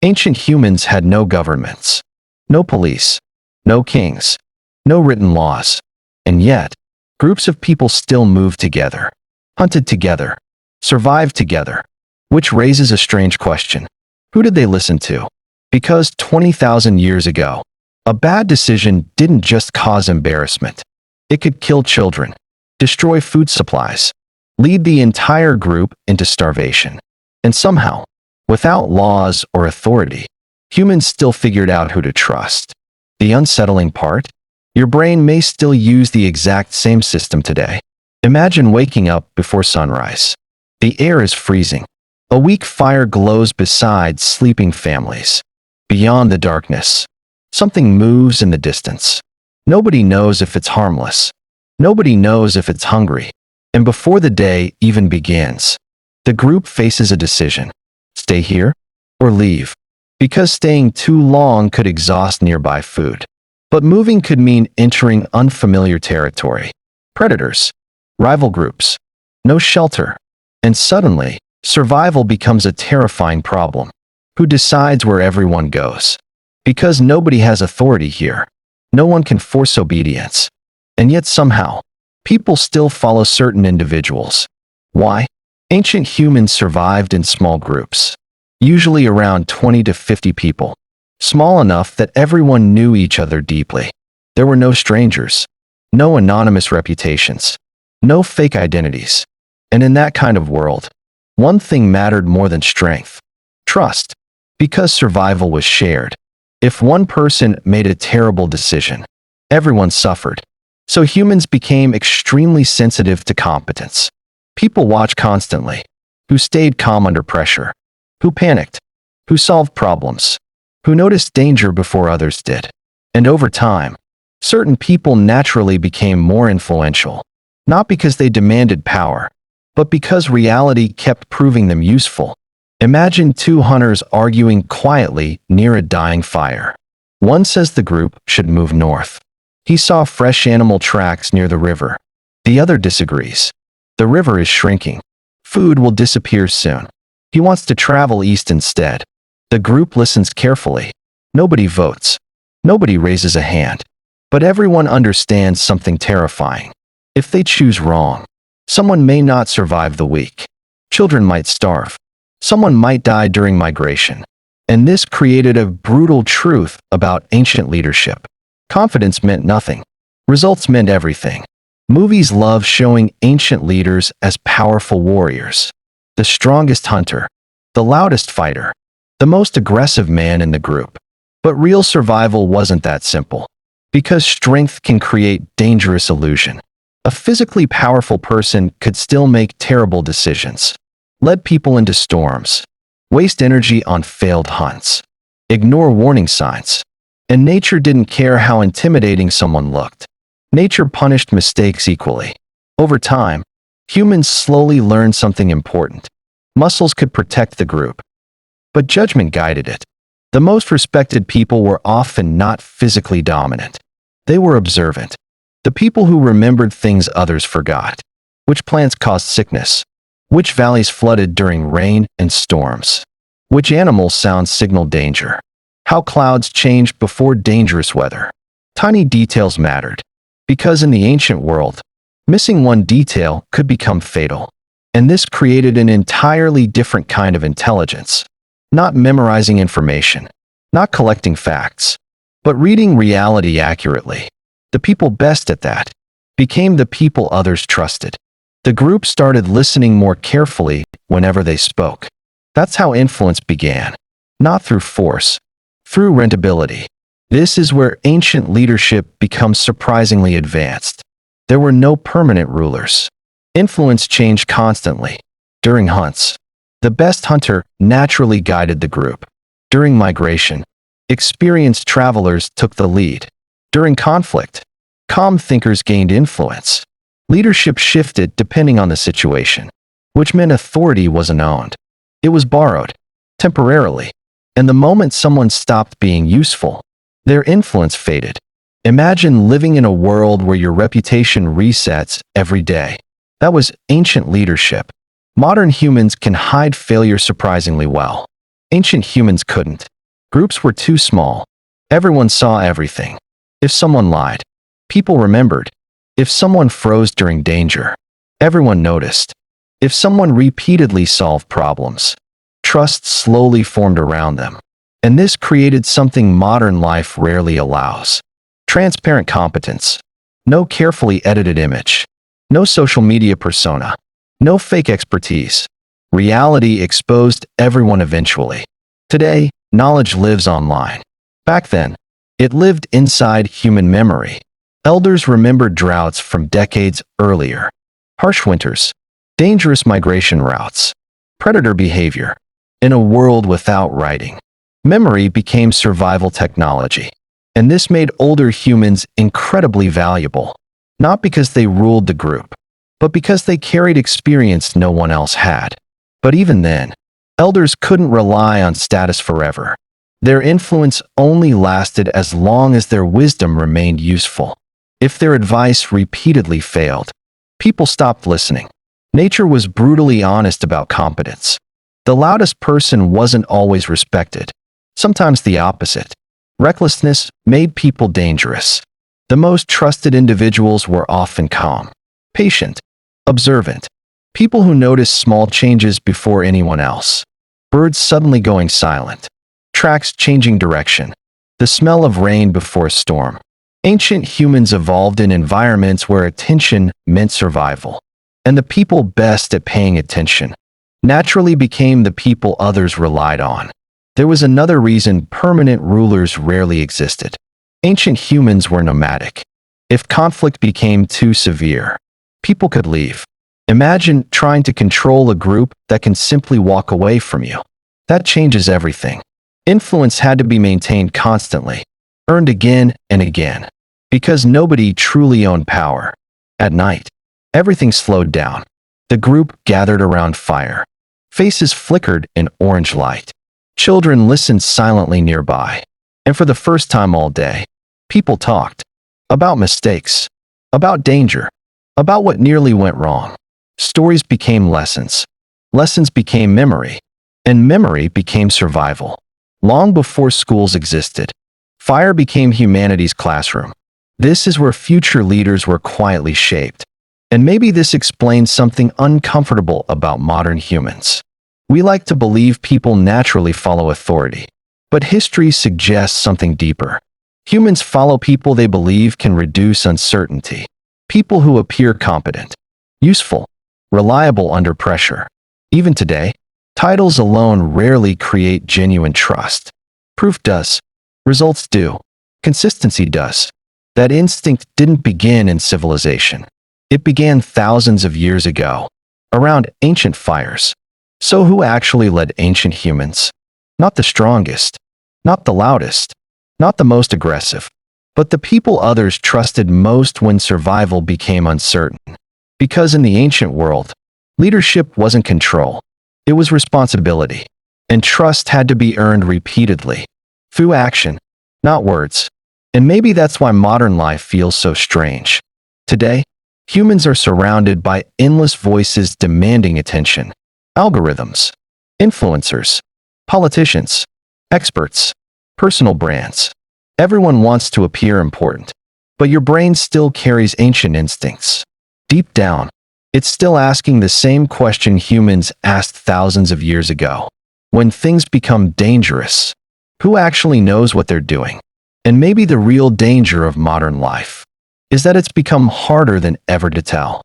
Ancient humans had no governments, no police, no kings, no written laws. And yet, groups of people still moved together, hunted together, survived together. Which raises a strange question. Who did they listen to? Because 20,000 years ago, a bad decision didn't just cause embarrassment. It could kill children, destroy food supplies, lead the entire group into starvation. And somehow, without laws or authority, humans still figured out who to trust. The unsettling part? Your brain may still use the exact same system today. Imagine waking up before sunrise. The air is freezing. A weak fire glows beside sleeping families. Beyond the darkness, something moves in the distance. Nobody knows if it's harmless. Nobody knows if it's hungry. And before the day even begins, the group faces a decision. Stay here or leave. Because staying too long could exhaust nearby food. But moving could mean entering unfamiliar territory. Predators, rival groups, no shelter. And suddenly, survival becomes a terrifying problem. Who decides where everyone goes? Because nobody has authority here. No one can force obedience. And yet somehow, people still follow certain individuals. Why? Ancient humans survived in small groups, usually around 20 to 50 people, small enough that everyone knew each other deeply. There were no strangers, no anonymous reputations, no fake identities. And in that kind of world, one thing mattered more than strength: trust. Because survival was shared. If one person made a terrible decision, everyone suffered. So humans became extremely sensitive to competence. People watched constantly. Who stayed calm under pressure? Who panicked? Who solved problems? Who noticed danger before others did? And over time, certain people naturally became more influential. Not because they demanded power, but because reality kept proving them useful. Imagine two hunters arguing quietly near a dying fire. One says the group should move north. He saw fresh animal tracks near the river. The other disagrees. The river is shrinking. Food will disappear soon. He wants to travel east instead. The group listens carefully. Nobody votes. Nobody raises a hand. But everyone understands something terrifying. If they choose wrong, someone may not survive the week. Children might starve. Someone might die during migration. And this created a brutal truth about ancient leadership. Confidence meant nothing. Results meant everything. Movies love showing ancient leaders as powerful warriors. The strongest hunter. The loudest fighter. The most aggressive man in the group. But real survival wasn't that simple. Because strength can create dangerous illusion. A physically powerful person could still make terrible decisions. Lead people into storms, waste energy on failed hunts, ignore warning signs. And nature didn't care how intimidating someone looked. Nature punished mistakes equally. Over time, humans slowly learned something important. Muscles could protect the group, but judgment guided it. The most respected people were often not physically dominant. They were observant. The people who remembered things others forgot. Which plants caused sickness? Which valleys flooded during rain and storms? Which animal sounds signaled danger? How clouds changed before dangerous weather? Tiny details mattered. Because in the ancient world, missing one detail could become fatal. And this created an entirely different kind of intelligence. Not memorizing information, not collecting facts, but reading reality accurately. The people best at that became the people others trusted. The group started listening more carefully whenever they spoke. That's how influence began. Not through force, through rentability. This is where ancient leadership becomes surprisingly advanced. There were no permanent rulers. Influence changed constantly. During hunts, the best hunter naturally guided the group. During migration, experienced travelers took the lead. During conflict, calm thinkers gained influence. Leadership shifted depending on the situation, which meant authority wasn't owned. It was borrowed, temporarily. And the moment someone stopped being useful, their influence faded. Imagine living in a world where your reputation resets every day. That was ancient leadership. Modern humans can hide failure surprisingly well. Ancient humans couldn't. Groups were too small. Everyone saw everything. If someone lied, people remembered. If someone froze during danger, everyone noticed. If someone repeatedly solved problems, trust slowly formed around them. And this created something modern life rarely allows. Transparent competence. No carefully edited image. No social media persona. No fake expertise. Reality exposed everyone eventually. Today, knowledge lives online. Back then, it lived inside human memory. Elders remembered droughts from decades earlier. Harsh winters. Dangerous migration routes. Predator behavior. In a world without writing, memory became survival technology. And this made older humans incredibly valuable. Not because they ruled the group, but because they carried experience no one else had. But even then, elders couldn't rely on status forever. Their influence only lasted as long as their wisdom remained useful. If their advice repeatedly failed, people stopped listening. Nature was brutally honest about competence. The loudest person wasn't always respected. Sometimes the opposite. Recklessness made people dangerous. The most trusted individuals were often calm, patient, observant. People who noticed small changes before anyone else. Birds suddenly going silent. Tracks changing direction. The smell of rain before a storm. Ancient humans evolved in environments where attention meant survival. And the people best at paying attention naturally became the people others relied on. There was another reason permanent rulers rarely existed. Ancient humans were nomadic. If conflict became too severe, people could leave. Imagine trying to control a group that can simply walk away from you. That changes everything. Influence had to be maintained constantly, earned again and again, because nobody truly owned power. At night, everything slowed down. The group gathered around fire. Faces flickered in orange light. Children listened silently nearby. And for the first time all day, people talked about mistakes, about danger, about what nearly went wrong. Stories became lessons. Lessons became memory. And memory became survival. Long before schools existed, fire became humanity's classroom. This is where future leaders were quietly shaped. And maybe this explains something uncomfortable about modern humans. We like to believe people naturally follow authority. But history suggests something deeper. Humans follow people they believe can reduce uncertainty. People who appear competent, useful, reliable under pressure. Even today, titles alone rarely create genuine trust. Proof does. Results do. Consistency does. That instinct didn't begin in civilization. It began thousands of years ago, around ancient fires. So who actually led ancient humans? Not the strongest, not the loudest, not the most aggressive, but the people others trusted most when survival became uncertain. Because in the ancient world, leadership wasn't control. It was responsibility. And trust had to be earned repeatedly, through action, not words. And maybe that's why modern life feels so strange. Today, humans are surrounded by endless voices demanding attention. Algorithms, influencers, politicians, experts, personal brands. Everyone wants to appear important. But your brain still carries ancient instincts. Deep down, it's still asking the same question humans asked thousands of years ago. When things become dangerous, who actually knows what they're doing? And maybe the real danger of modern life is that it's become harder than ever to tell.